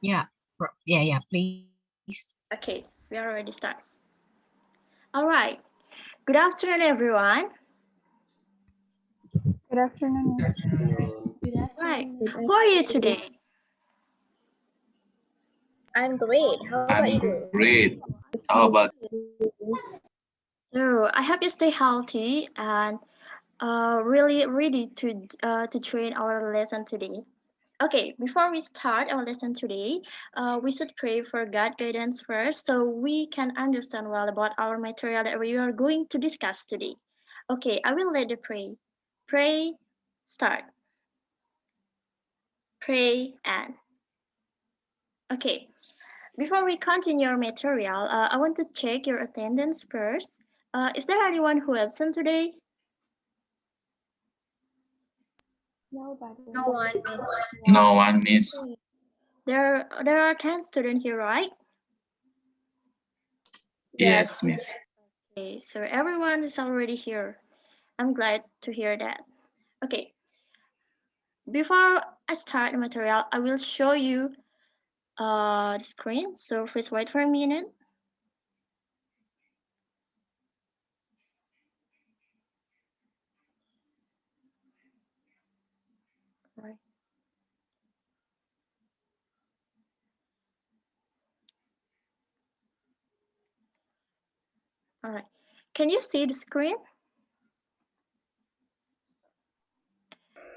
Yeah, yeah, please. Okay, we are already start. All right. Good afternoon, everyone. Good afternoon, Miss. Good Right. afternoon, Good How Miss. are you afternoon. today? I'm great. How about I'm you? great. It's How good. about So I hope you stay healthy and really ready to join our lesson today. Okay, before we start our lesson today, we should pray for God guidance first so we can understand well about our material that we are going to discuss today. Okay, I will let the pray. Pray, start. Pray and. Okay, before we continue our material, I want to check your attendance first. Is there anyone who absent today? No Nobody, one, Miss. Miss. no one, Miss? There are 10 students here, right? Yes. Yes, Miss. Okay, so everyone is already here. I'm glad to hear that. Okay, before I start the material, I will show you the screen. So please wait for a minute. Right. All right. Can you see the screen?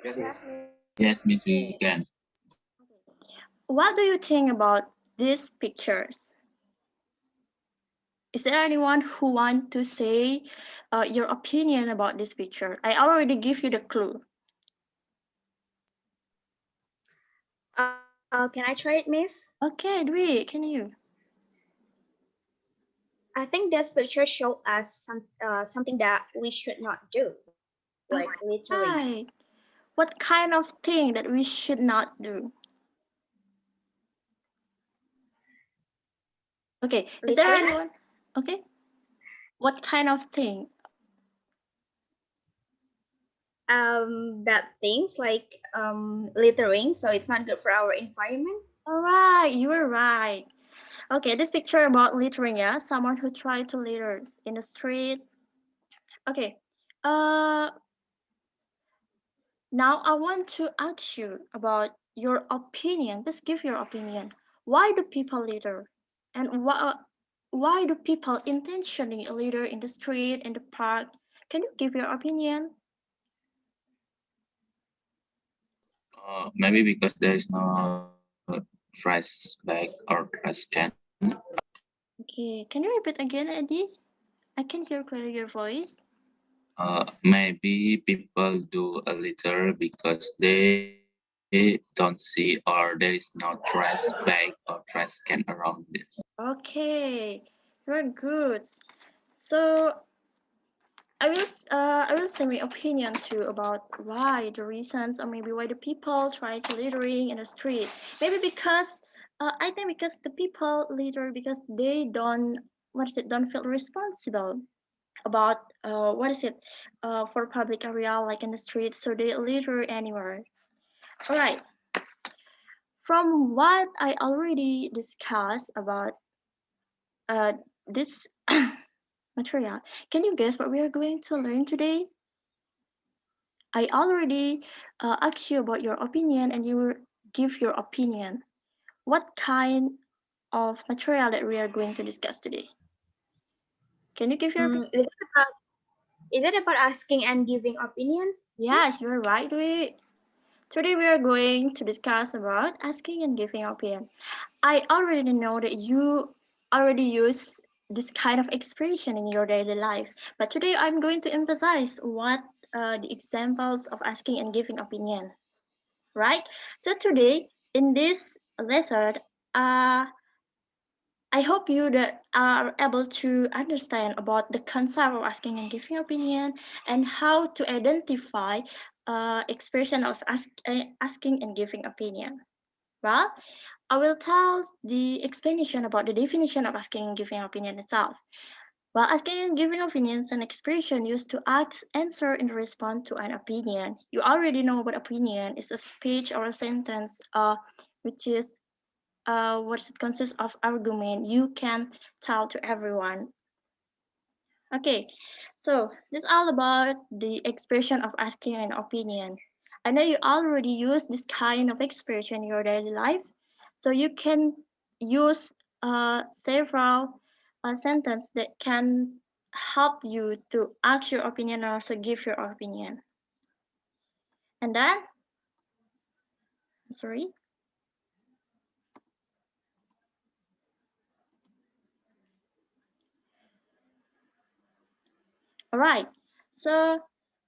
Yes, Yes, Miss. Miss. Yes, Miss, we can. What do you think about these pictures? Is there anyone who want to say your opinion about this picture? I already give you the clue. Can I try it, Miss? Okay, Dwi, can you? I think this picture show us something that we should not do, like littering. Right. What kind of thing that we should not do? Okay, is there Littering? anyone? Okay, what kind of thing? Bad things like littering, so it's not good for our environment. All right, you were right. Okay, this picture about littering, yeah, someone who tried to litter in the street. Okay, uh, now I want to ask you about your opinion. Just give your opinion. Why do people litter? And why do people intentionally litter in the street, in the park? Can you give your opinion? Maybe because there is no trash bag or trash can. Okay, can you repeat again, Eddie? I can hear clearly your voice. Maybe people do a litter because they don't see or there is no trash bag or trash can around it. Okay, you're good. So I will say my opinion too about why the reasons or maybe why the people try to littering in the street. Maybe because I think because the people litter because they don't what is it don't feel responsible about what is it for public area like in the street, so they litter anywhere. All right. From what I already discussed about uh, this material, can you guess what we are going to learn today? I already asked you about your opinion and you will give your opinion. What kind of material that we are going to discuss today? Can you give your opinion? Is it about asking and giving opinions, Yes, Miss? you're right. Today we are going to discuss about asking and giving opinion. I already know that you already use this kind of expression in your daily life, but today I'm going to emphasize what the examples of asking and giving opinion. Right? So today in this lesson, uh, I hope you that are able to understand about the concept of asking and giving opinion and how to identify expression of asking and giving opinion. Well, I will tell the explanation about the definition of asking and giving opinion itself. While asking and giving opinions an expression used to ask, answer, and respond to an opinion. You already know what opinion is a speech or a sentence which is what it consists of argument you can tell to everyone. Okay, so this is all about the expression of asking an opinion. I know you already use this kind of expression in your daily life, so you can use several sentences that can help you to ask your opinion or also give your opinion. And then, sorry. All right, so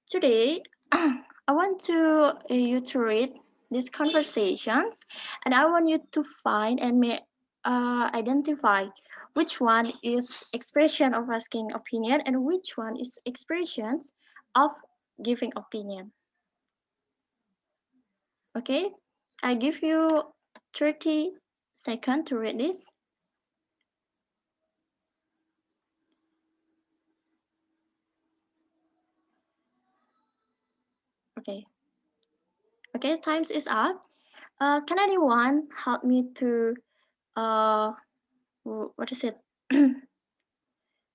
today I want you to read these conversations, and I want you to find and identify which one is expression of asking opinion and which one is expressions of giving opinion. Okay, I give you 30 seconds to read this. Okay. Okay, times is up. Can anyone help me to what is it?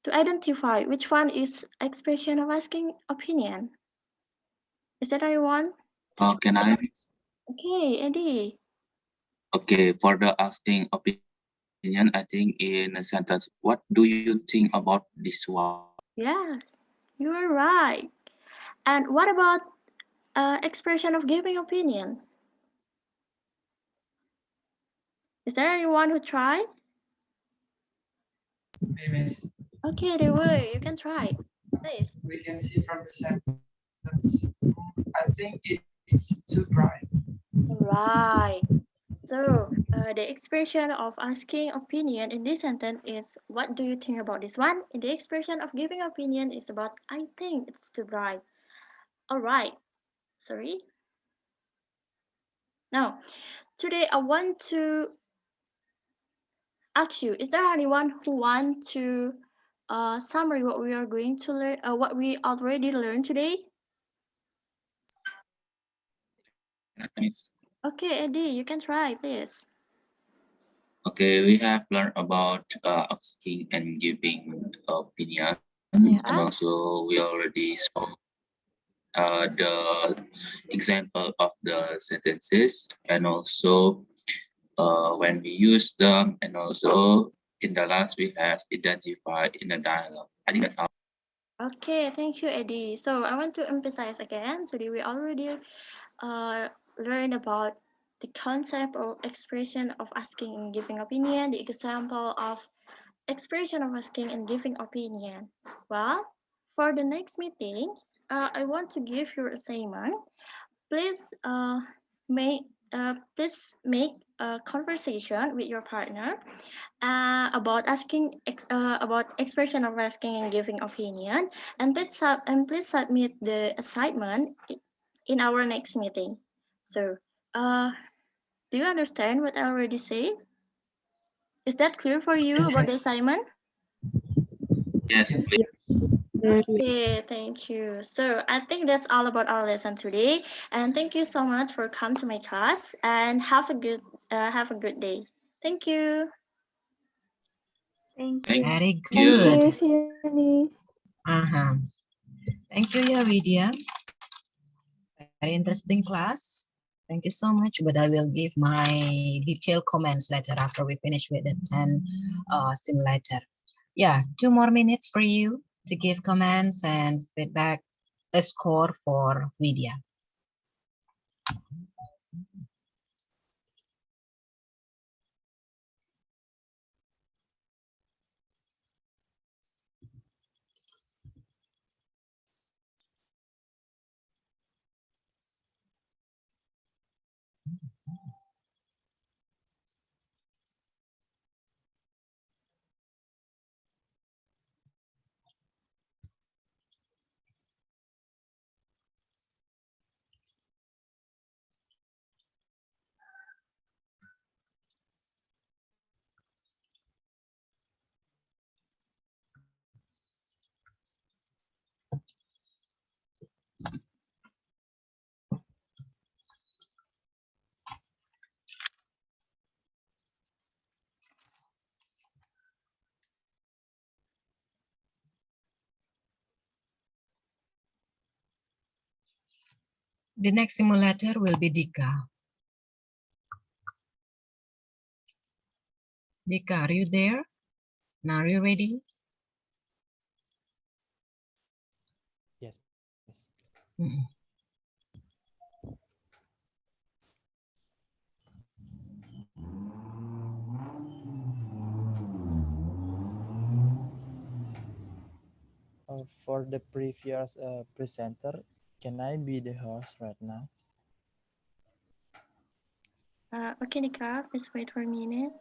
To identify which one is expression of asking opinion? Is that anyone? Can I? Okay, Eddie. Okay, for the asking opinion, I think in a sentence, what do you think about this one? Yes, you are right. And what about expression of giving opinion? Is there anyone who tried? Maybe Okay, they will. You can try. Please. we can see from the sentence. I think it's too bright. Right. So the expression of asking opinion in this sentence is what do you think about this one? And the expression of giving opinion is about I think it's too bright. All right. Sorry. Now, today I want to ask you, is there anyone who want to summary what we are going to learn, what we already learned today? Yes. Okay, Eddie, you can try, please. Okay, we have learned about asking and giving opinion, and Yes. also we already saw the example of the sentences, and also when we use them, and also in the last we have identified in a dialogue. I think that's all. Okay, thank you, Eddie. So I want to emphasize again, today we already uh, learn about the concept or expression of asking and giving opinion, the example of expression of asking and giving opinion. Well, for the next meeting, I want to give you assignment. Please make a conversation with your partner about about expression of asking and giving opinion, and please submit the assignment in our next meeting. So, uh, do you understand what I already say? Is that clear for you about the assignment? Yes, Yes. please. Okay, thank you. So I think that's all about our lesson today. And thank you so much for coming to my class and have a good day. Thank you. Thank Thank you. Very you. good. See you, Liz. Uh-huh. Thank you, ya, Vidya. Very interesting class. Thank you so much. But I will give my detailed comments later after we finish with the 10 simulator. Yeah, 2 more minutes for you to give comments and feedback. The score for Vidya. The next simulator will be Dika. Dika, are you there? Now, are you ready? Yes. Mm. For the previous presenter, can I be the host right now? Okay, Nika, please wait for a minute.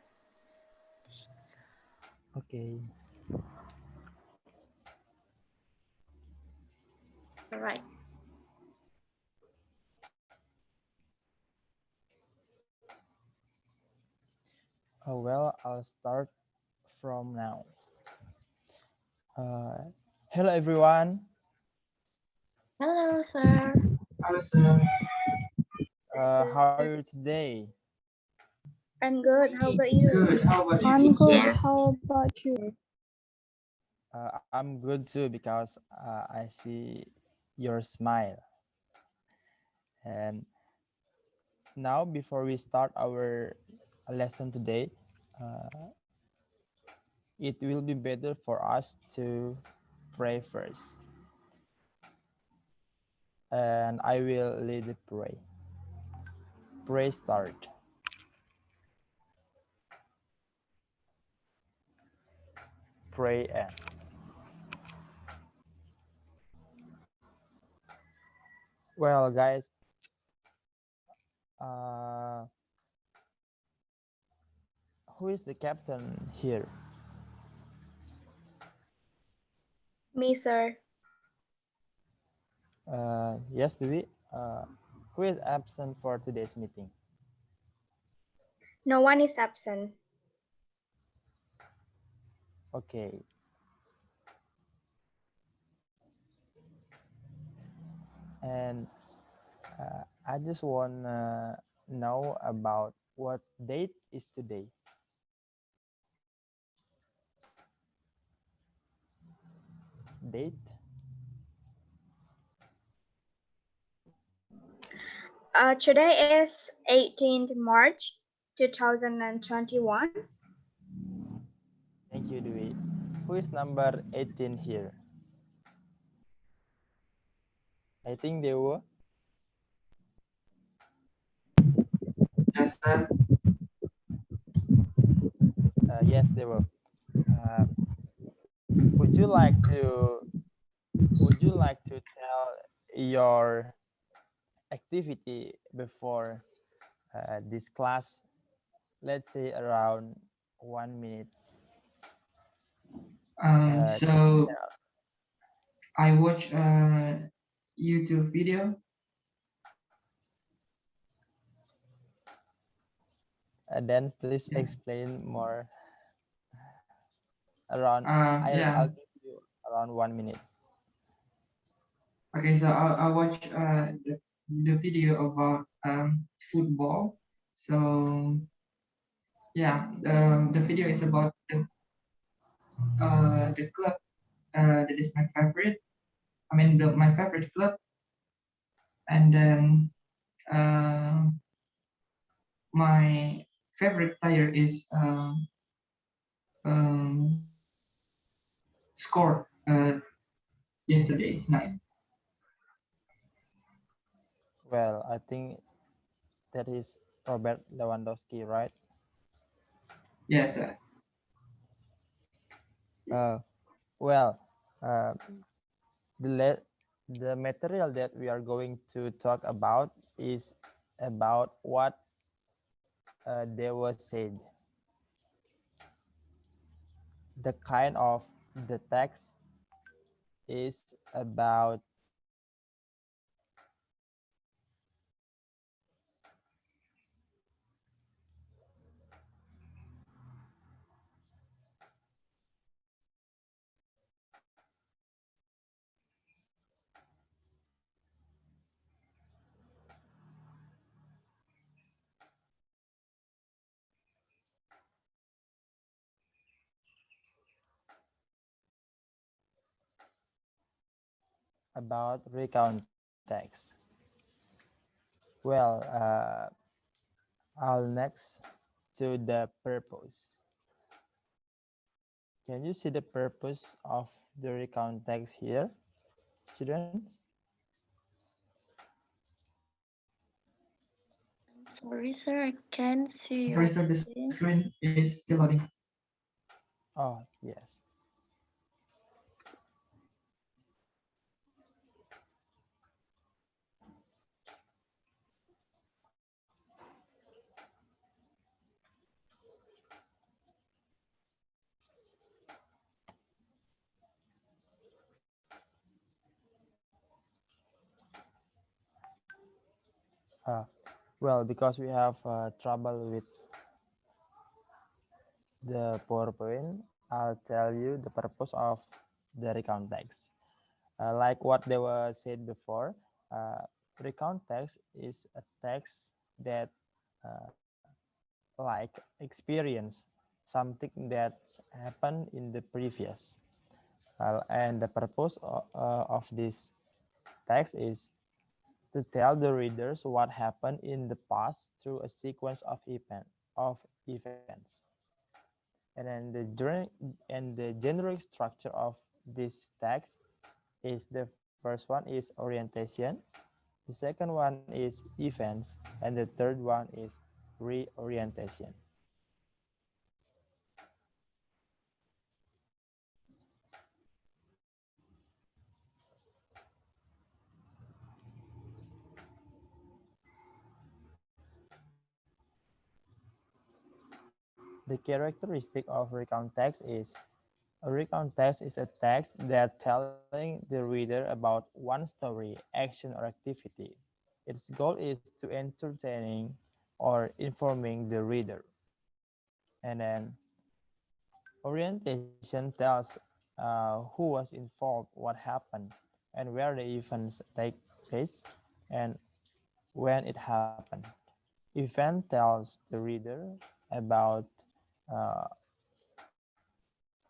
Okay. All right. Well, I'll start from now. Hello, everyone. Hello, sir. Hello, sir. How are you today? I'm good. How about you? Good. How about you? Good, sir. How about you? I'm good too because I see your smile. And now, before we start our lesson today, it will be better for us to pray first. And I will lead the pray. Pray start. Pray end. Well, guys, who is the captain here? Me, sir. Yes, Dewi. Who is absent for today's meeting? No one is absent. Okay. And I just want to know about what date is today. Date? Today is 18th March 2021. Thank you, Dewi. Who is number 18 here? I think they were. Yes, sir. Yes, they were. Would you like to tell your activity before this class? Let's say around 1 minute. Can you So tell? I watch a YouTube video. Then please Yeah. explain more. Around Yeah. I'll give you around 1 minute. Okay. So I watch the video about football. So yeah, the video is about the club that is my favorite. I mean, my favorite club, and then my favorite player is um, scored yesterday night. Well, I think that is Robert Lewandowski, right? Yes, Well, uh, the material that we are going to talk about is about what they were said. The kind of the text is about recount text. Well, I'll next to the purpose. Can you see the purpose of the recount text here, students? Sorry, sir, I can't see Sorry, your sir, the screen. screen is still loading. Oh, yes. Uh, well, because we have trouble with the PowerPoint, I'll tell you the purpose of the recount text. Like what they were said before, uh, recount text is a text that uh, like experience something that's happened in the previous. And the purpose of this text is to tell the readers what happened in the past through a sequence of events. And then the generic structure of this text is the first one is orientation, the second one is events, and the third one is reorientation. The characteristic of recount text is a recount text is a text that telling the reader about one story, action, or activity. Its goal is to entertaining or informing the reader. And then orientation tells who was involved, what happened, and where the events take place, and when it happened. Event tells the reader about uh,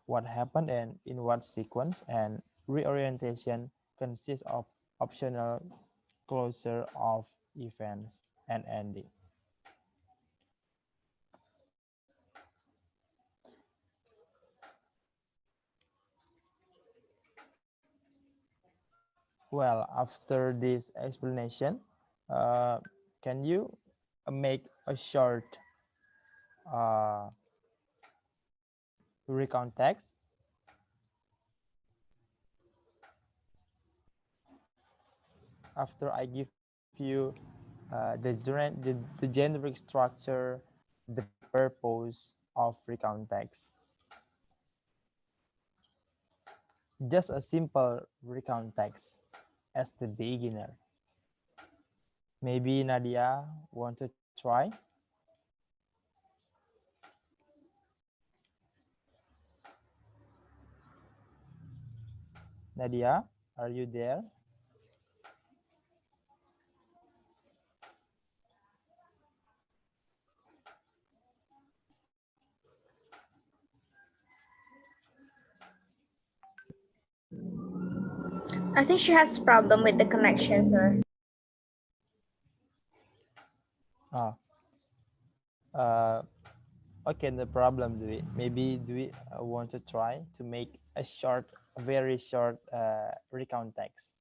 what happened and in what sequence, and reorientation consists of optional closure of events and ending. Well, after this explanation, uh, can you make a short uh, recount text? After I give you the generic structure, the purpose of recount text. Just a simple recount text as the beginner. Maybe Nadia want to try? Nadia, are you there? I think she has problem with the connection, sir. Ah, uh, okay, no problem. Do we want to try to make a very short recount text?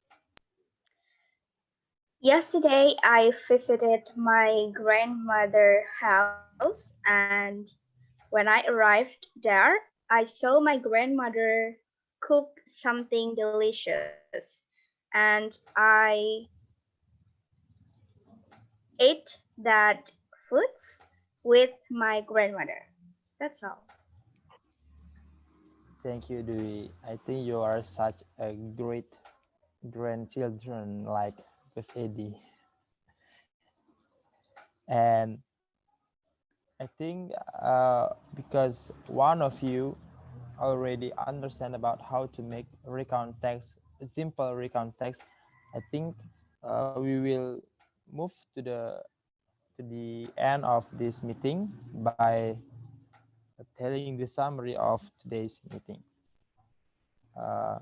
Yesterday, I visited my grandmother's house, and when I arrived there, I saw my grandmother cook something delicious, and I ate that foods with my grandmother. That's all. Thank you, Dewey. I think you are such a great grandchildren like Gus Eddie. And I think because one of you already understand about how to make recount text, a simple recount text, I think we will move to the end of this meeting by telling the summary of today's meeting. I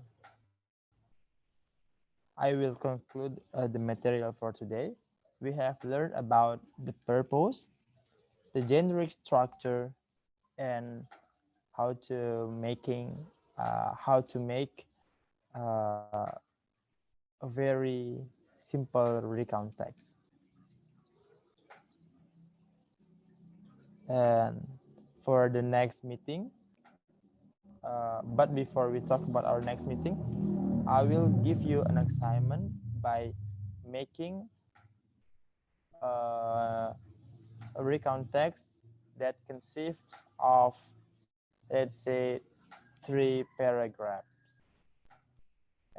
will conclude the material for today. we have learned about the purpose, the generic structure, and how to make a very simple recount text. And for the next meeting, but before we talk about our next meeting, I will give you an assignment by making a recount text that consists of, let's say, 3 paragraphs.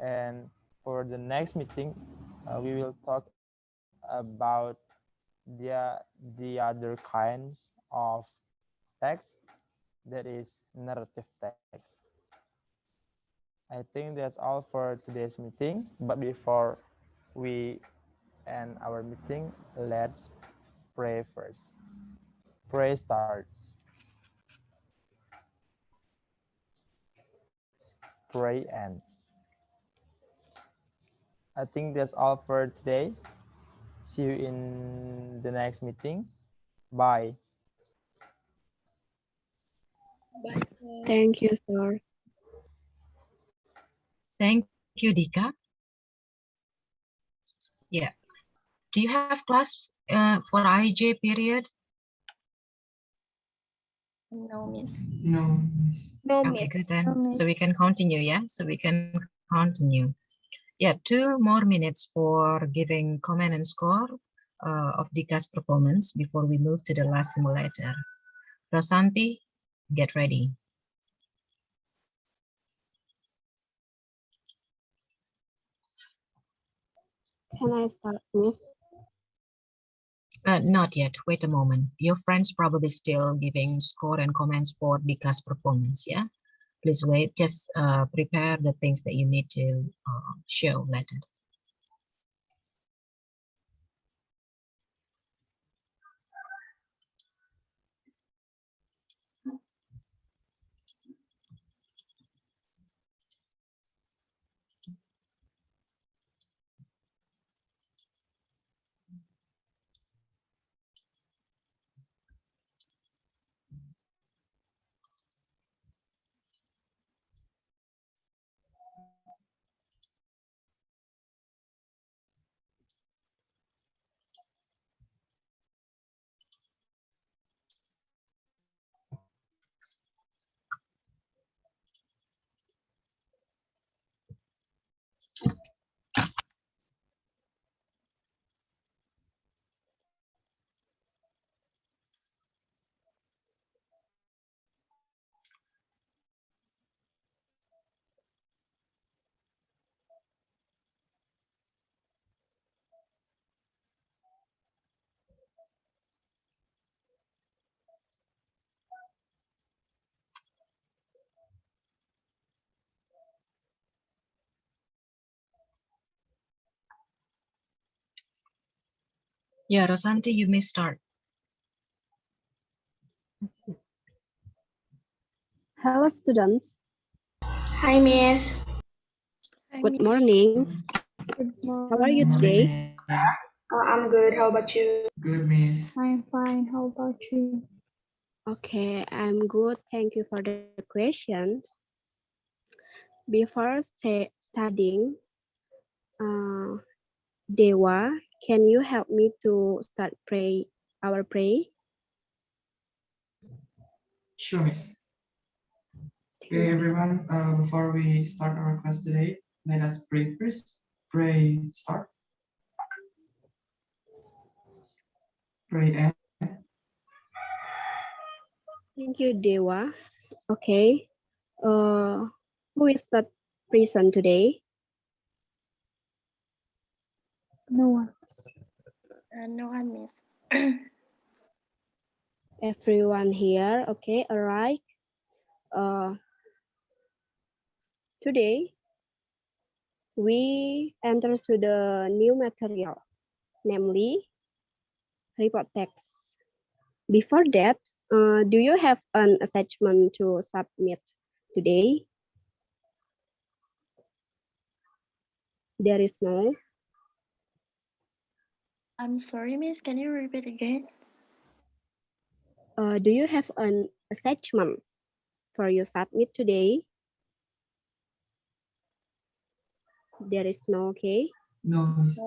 And for the next meeting, we will talk about the other kinds of text, that is narrative text. I think that's all for today's meeting. But before we end our meeting, let's pray first. Pray start. Pray end. I think that's all for today. See you in the next meeting. Bye. Thank you, sir. Thank you, Dika. Yeah. Do you have class for IJ period? No, miss. No, miss. No, Okay, miss. good then. No, So we miss. can continue, yeah? So we can continue. Yeah, 2 more minutes for giving comment and score of Dika's performance before we move to the last simulator. Rosanti, get ready. Can I start, Miss? Not yet. Wait a moment. Your friends probably still giving score and comments for Dika's performance, yeah? Please wait. Just prepare the things that you need to show later. Yeah, Rosanti, you may start. Hello, students. Hi, Miss. Hi, Good miss. morning. Good How are you Good today? morning. I'm good. How about you? Good, miss. I'm fine. How about you? Okay, I'm good. Thank you for the questions. Before studying, uh, Dewa, can you help me to start our pray? Sure, miss. Thank Okay, you. everyone, before we start our class today, let us pray first. Pray start. Pray end. Thank you, Dewa. Okay. Who is not present today? No one. No one, miss. Everyone here. Okay, all right. Today, we enter to the new material, namely report text. Before that, do you have an assessment to submit today? There is no. I'm sorry, Miss. Can you repeat again? Do you have an assessment for your submit today? There is no, okay? No, Miss.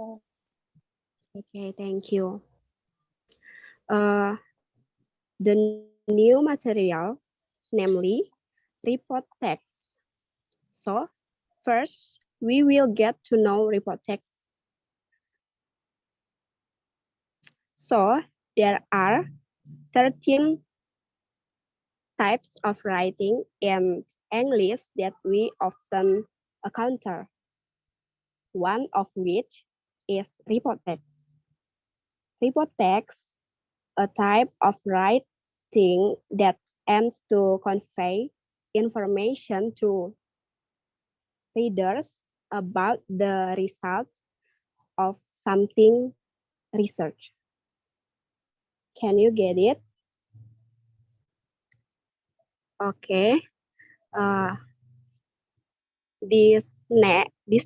Okay, thank you. The new material, namely report text. So first, we will get to know report text. So there are 13 types of writing in English that we often encounter, one of which is report text. Report text, a type of writing that aims to convey information to readers about the result of something research. Can you get it? Okay. Uh, this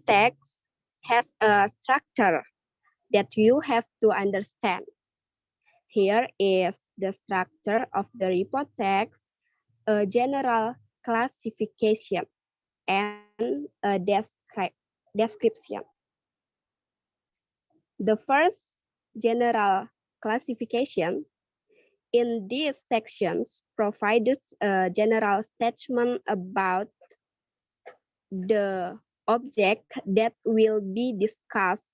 text has a structure that you have to understand. Here is the structure of the report text, a general classification, and a description. The first general classification in these sections provides a general statement about the object that will be discussed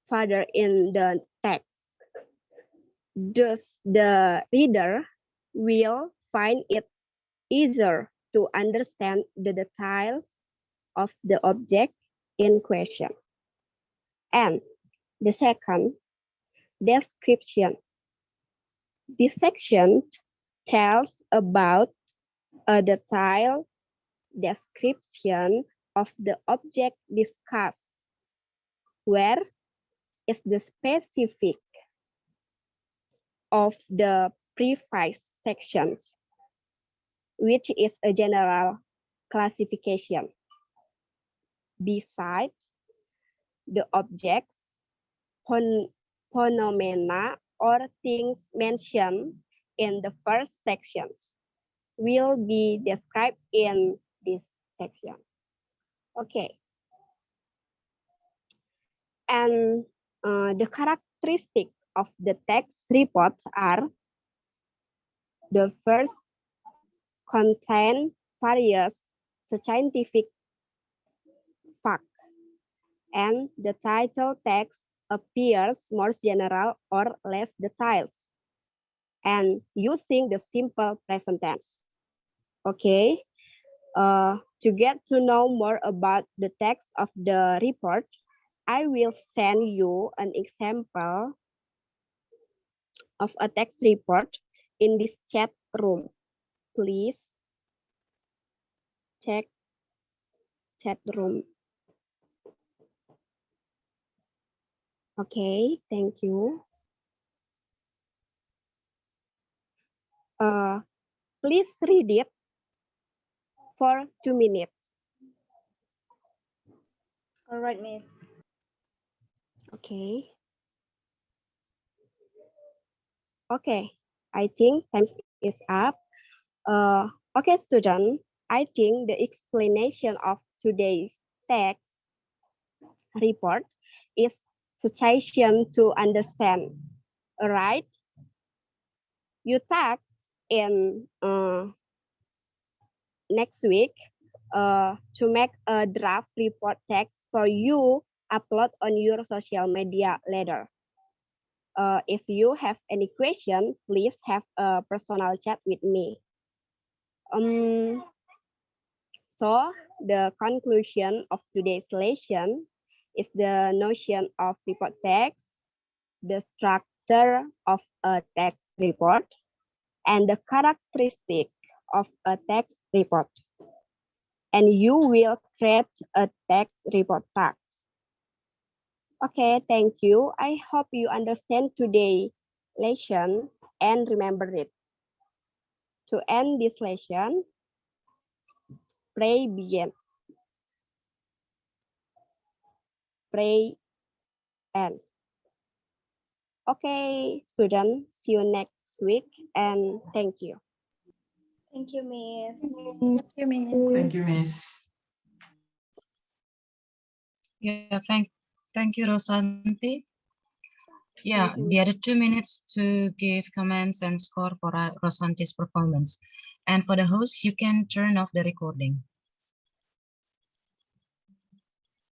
further in the text. Thus, the reader will find it easier to understand the details of the object in question. And the second, description. This section tells about a detailed description of the object discussed, where is the specific of the previous sections, which is a general classification. Besides, the objects, phenomena, or things mentioned in the first sections will be described in this section. Okay. And the characteristic of the text reports are: the first, contain various scientific facts, and the title text appears more general or less detailed, and using the simple present tense. Okay. To get to know more about the text of the report, I will send you an example of a text report in this chat room. Please check chat room. Okay, thank you. Please read it for 2 minutes. All right, Miss. Okay. Okay, I think time is up. Okay, student, I think the explanation of today's text report is sufficient to understand. All right? You text in next week to make a draft report text for you upload on your social media later. If you have any question, please have a personal chat with me. So the conclusion of today's lesson is the notion of report text, the structure of a text report, and the characteristic of a text report. And you will create a text report task. Okay, thank you. I hope you understand today's lesson and remember it. To end this lesson, pray begins. Pray and Okay, students, see you next week and thank you. Thank you, Miss. Thank you, Miss. Thank you, Miss. Yeah, thank you, Rosanti. Yeah, Thank you. the other 2 minutes to give comments and score for Rosanti's performance. And for the host, you can turn off the recording.